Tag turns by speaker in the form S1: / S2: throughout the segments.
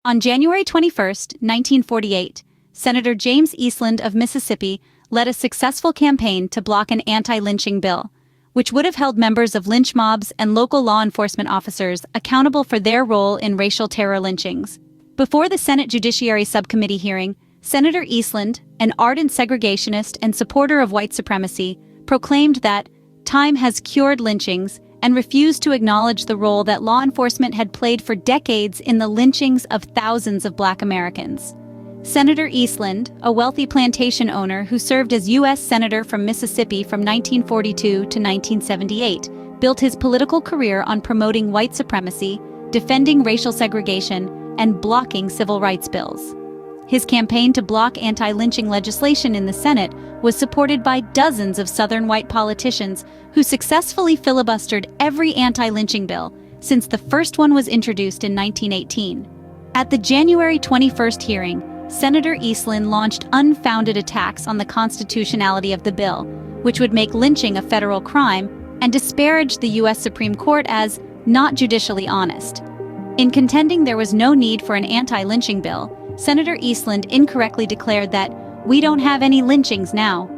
S1: On January 21, 1948, Senator James Eastland of Mississippi led a successful campaign to block an anti-lynching bill, which would have held members of lynch mobs and local law enforcement officers accountable for their role in racial terror lynchings. Before the Senate Judiciary Subcommittee hearing, Senator Eastland, an ardent segregationist and supporter of white supremacy, proclaimed that time has cured lynchings and refused to acknowledge the role that law enforcement had played for decades in the lynchings of thousands of Black Americans. Senator Eastland, a wealthy plantation owner who served as U.S. Senator from Mississippi from 1942 to 1978, built his political career on promoting white supremacy, defending racial segregation, and blocking civil rights bills. His campaign to block anti-lynching legislation in the Senate was supported by dozens of Southern white politicians who successfully filibustered every anti-lynching bill since the first one was introduced in 1918. At the January 21 hearing, Senator Eastland launched unfounded attacks on the constitutionality of the bill, which would make lynching a federal crime, and disparaged the U.S. Supreme Court as not judicially honest. In contending there was no need for an anti-lynching bill, Senator Eastland incorrectly declared that we don't have any lynchings now.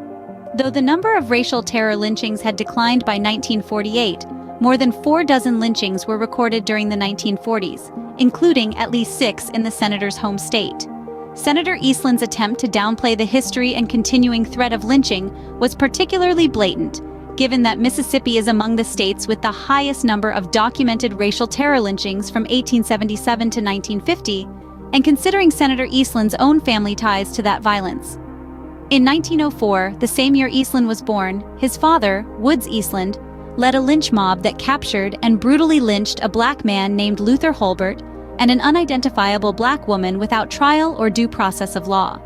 S1: Though the number of racial terror lynchings had declined by 1948, more than 4 dozen lynchings were recorded during the 1940s, including at least 6 in the senator's home state. Senator Eastland's attempt to downplay the history and continuing threat of lynching was particularly blatant, given that Mississippi is among the states with the highest number of documented racial terror lynchings from 1877 to 1950, and considering Senator Eastland's own family ties to that violence. In 1904, the same year Eastland was born, his father, Woods Eastland, led a lynch mob that captured and brutally lynched a Black man named Luther Holbert and an unidentifiable Black woman without trial or due process of law.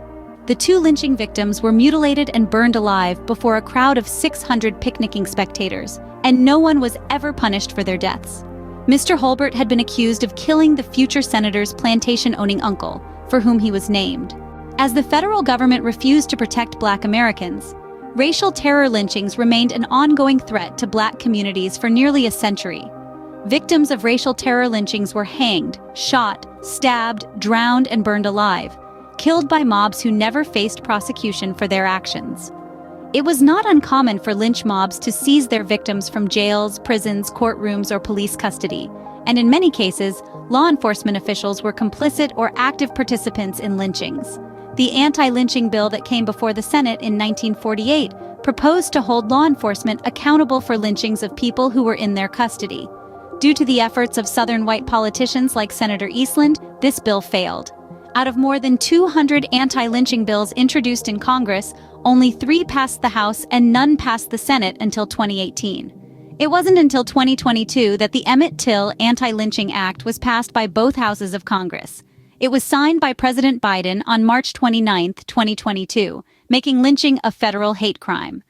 S1: The 2 lynching victims were mutilated and burned alive before a crowd of 600 picnicking spectators, and no one was ever punished for their deaths. Mr. Holbert had been accused of killing the future senator's plantation-owning uncle, for whom he was named. As the federal government refused to protect Black Americans, racial terror lynchings remained an ongoing threat to Black communities for nearly a century. Victims of racial terror lynchings were hanged, shot, stabbed, drowned, and burned alive, killed by mobs who never faced prosecution for their actions. It was not uncommon for lynch mobs to seize their victims from jails, prisons, courtrooms, or police custody, and in many cases, law enforcement officials were complicit or active participants in lynchings. The anti-lynching bill that came before the Senate in 1948 proposed to hold law enforcement accountable for lynchings of people who were in their custody. Due to the efforts of Southern white politicians like Senator Eastland, this bill failed. Out of more than 200 anti-lynching bills introduced in Congress, only 3 passed the House and none passed the Senate until 2018. It wasn't until 2022 that the Emmett Till Anti-Lynching Act was passed by both houses of Congress. It was signed by President Biden on March 29, 2022, making lynching a federal hate crime.